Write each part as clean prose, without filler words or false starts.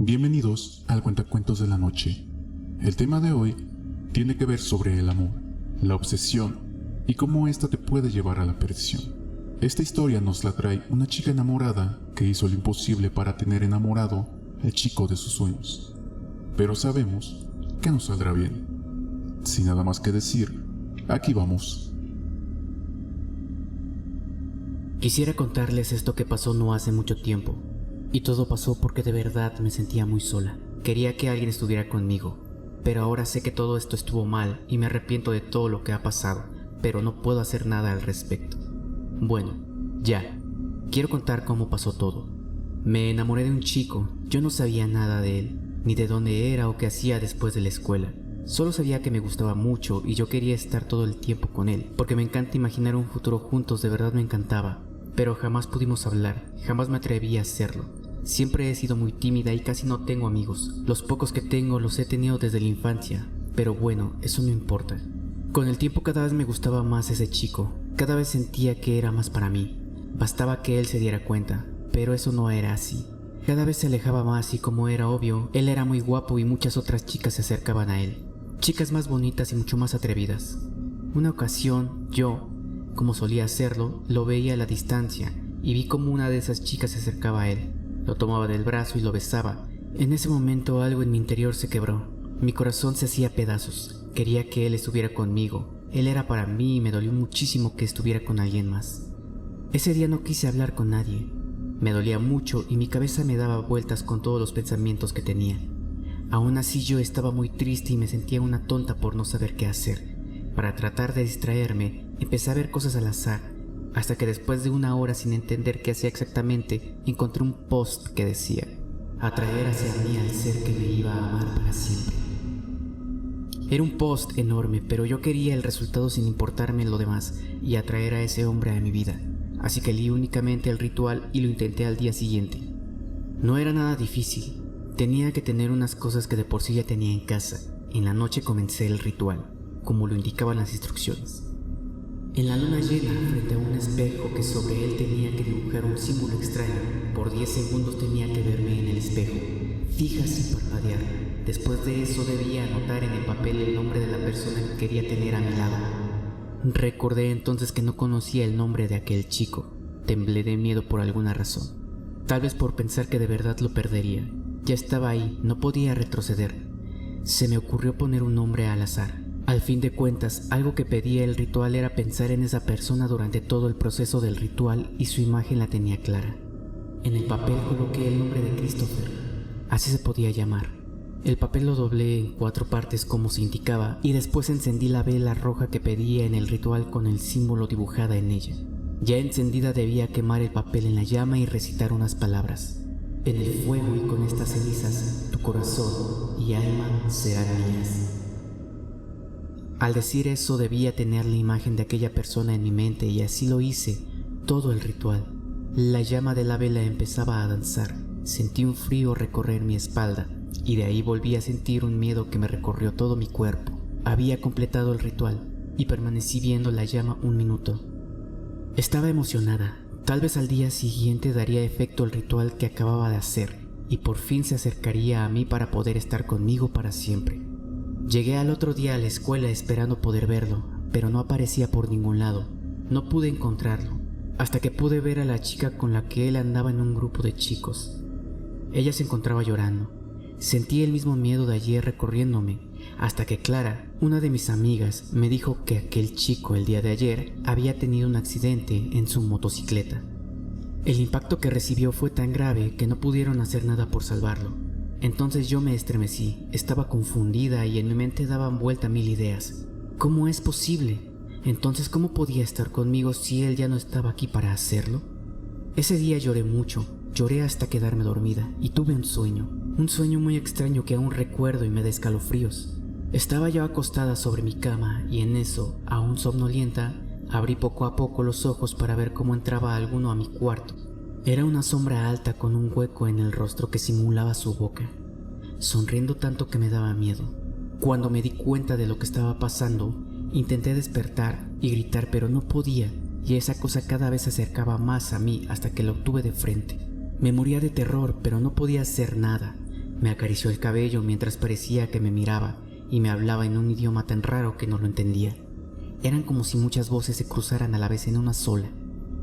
Bienvenidos al Cuentacuentos de la Noche. El tema de hoy tiene que ver sobre el amor, la obsesión y cómo ésta te puede llevar a la perdición. Esta historia nos la trae una chica enamorada que hizo lo imposible para tener enamorado al chico de sus sueños. Pero sabemos que no saldrá bien. Sin nada más que decir, aquí vamos. Quisiera contarles esto que pasó no hace mucho tiempo. Y todo pasó porque de verdad me sentía muy sola. Quería que alguien estuviera conmigo. Pero ahora sé que todo esto estuvo mal y me arrepiento de todo lo que ha pasado, pero no puedo hacer nada al respecto. Bueno, ya. Quiero contar cómo pasó todo. Me enamoré de un chico. Yo no sabía nada de él, ni de dónde era o qué hacía después de la escuela. Solo sabía que me gustaba mucho y yo quería estar todo el tiempo con él, porque me encanta imaginar un futuro juntos, de verdad me encantaba. Pero jamás pudimos hablar, jamás me atreví a hacerlo. Siempre he sido muy tímida y casi no tengo amigos. Los pocos que tengo los he tenido desde la infancia, pero bueno, eso no importa. Con el tiempo cada vez me gustaba más ese chico, cada vez sentía que era más para mí. Bastaba que él se diera cuenta, pero eso no era así. Cada vez se alejaba más y como era obvio, él era muy guapo y muchas otras chicas se acercaban a él. Chicas más bonitas y mucho más atrevidas. Una ocasión, yo, como solía hacerlo, lo veía a la distancia y vi como una de esas chicas se acercaba a él. Lo tomaba del brazo y lo besaba. En ese momento algo en mi interior se quebró. Mi corazón se hacía pedazos. Quería que él estuviera conmigo. Él era para mí y me dolió muchísimo que estuviera con alguien más. Ese día no quise hablar con nadie. Me dolía mucho y mi cabeza me daba vueltas con todos los pensamientos que tenía. Aún así yo estaba muy triste y me sentía una tonta por no saber qué hacer. Para tratar de distraerme, empecé a ver cosas al azar. Hasta que después de una hora sin entender qué hacía exactamente, encontré un post que decía: atraer hacia mí al ser que me iba a amar para siempre. Era un post enorme, pero yo quería el resultado sin importarme lo demás y atraer a ese hombre a mi vida. Así que leí únicamente el ritual y lo intenté al día siguiente. No era nada difícil, tenía que tener unas cosas que de por sí ya tenía en casa. En la noche comencé el ritual, como lo indicaban las instrucciones. En la luna llena, frente a un espejo que sobre él tenía que dibujar un símbolo extraño, por 10 segundos tenía que verme en el espejo, fija sin parpadear. Después de eso debía anotar en el papel el nombre de la persona que quería tener a mi lado. Recordé entonces que no conocía el nombre de aquel chico. Temblé de miedo por alguna razón. Tal vez por pensar que de verdad lo perdería. Ya estaba ahí, no podía retroceder. Se me ocurrió poner un nombre al azar. Al fin de cuentas, algo que pedía el ritual era pensar en esa persona durante todo el proceso del ritual y su imagen la tenía clara. En el papel coloqué el nombre de Christopher, así se podía llamar. El papel lo doblé en 4 partes como se indicaba y después encendí la vela roja que pedía en el ritual con el símbolo dibujada en ella. Ya encendida debía quemar el papel en la llama y recitar unas palabras. En el fuego y con estas cenizas, tu corazón y alma serán mías. Al decir eso debía tener la imagen de aquella persona en mi mente y así lo hice, todo el ritual. La llama de la vela empezaba a danzar, sentí un frío recorrer mi espalda y de ahí volví a sentir un miedo que me recorrió todo mi cuerpo. Había completado el ritual y permanecí viendo la llama 1 minuto. Estaba emocionada, tal vez al día siguiente daría efecto el ritual que acababa de hacer y por fin se acercaría a mí para poder estar conmigo para siempre. Llegué al otro día a la escuela esperando poder verlo, pero no aparecía por ningún lado. No pude encontrarlo, hasta que pude ver a la chica con la que él andaba en un grupo de chicos. Ella se encontraba llorando. Sentí el mismo miedo de ayer recorriéndome, hasta que Clara, una de mis amigas, me dijo que aquel chico el día de ayer había tenido un accidente en su motocicleta. El impacto que recibió fue tan grave que no pudieron hacer nada por salvarlo. Entonces yo me estremecí, estaba confundida y en mi mente daban vuelta 1000 ideas. ¿Cómo es posible? Entonces, ¿cómo podía estar conmigo si él ya no estaba aquí para hacerlo? Ese día lloré mucho, lloré hasta quedarme dormida y tuve un sueño muy extraño que aún recuerdo y me da escalofríos. Estaba yo acostada sobre mi cama y en eso, aún somnolienta, abrí poco a poco los ojos para ver cómo entraba alguno a mi cuarto. Era una sombra alta con un hueco en el rostro que simulaba su boca, sonriendo tanto que me daba miedo. Cuando me di cuenta de lo que estaba pasando, intenté despertar y gritar, pero no podía, y esa cosa cada vez se acercaba más a mí hasta que la obtuve de frente. Me moría de terror, pero no podía hacer nada. Me acarició el cabello mientras parecía que me miraba y me hablaba en un idioma tan raro que no lo entendía. Eran como si muchas voces se cruzaran a la vez en una sola.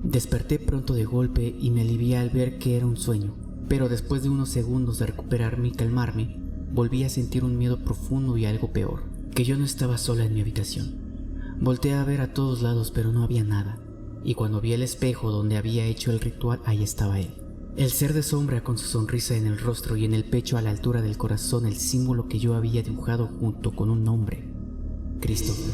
Desperté pronto de golpe y me alivié al ver que era un sueño, pero después de unos segundos de recuperarme y calmarme, volví a sentir un miedo profundo y algo peor, que yo no estaba sola en mi habitación. Volteé a ver a todos lados, pero no había nada, y cuando vi el espejo donde había hecho el ritual, ahí estaba él. El ser de sombra con su sonrisa en el rostro y en el pecho a la altura del corazón, el símbolo que yo había dibujado junto con un nombre: Christopher.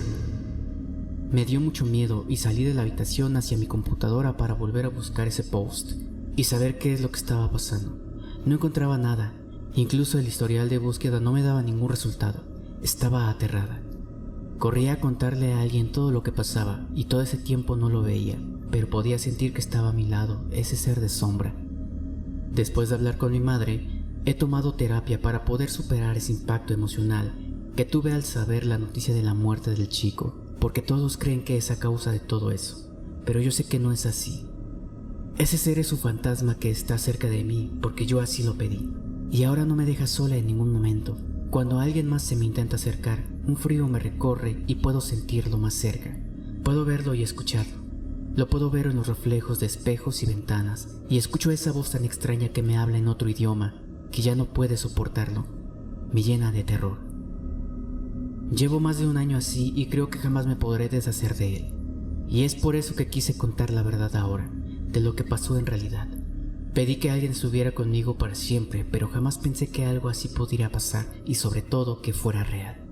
Me dio mucho miedo y salí de la habitación hacia mi computadora para volver a buscar ese post y saber qué es lo que estaba pasando. No encontraba nada, incluso el historial de búsqueda no me daba ningún resultado. Estaba aterrada. Corría a contarle a alguien todo lo que pasaba y todo ese tiempo no lo veía, pero podía sentir que estaba a mi lado, ese ser de sombra. Después de hablar con mi madre, he tomado terapia para poder superar ese impacto emocional que tuve al saber la noticia de la muerte del chico, porque todos creen que es a causa de todo eso, pero yo sé que no es así. Ese ser es un fantasma que está cerca de mí porque yo así lo pedí, y ahora no me deja sola en ningún momento. Cuando alguien más se me intenta acercar, un frío me recorre y puedo sentirlo más cerca. Puedo verlo y escucharlo. Lo puedo ver en los reflejos de espejos y ventanas, y escucho esa voz tan extraña que me habla en otro idioma, que ya no puede soportarlo. Me llena de terror. Llevo más de un año así y creo que jamás me podré deshacer de él. Y es por eso que quise contar la verdad ahora, de lo que pasó en realidad. Pedí que alguien estuviera conmigo para siempre, pero jamás pensé que algo así pudiera pasar y sobre todo que fuera real.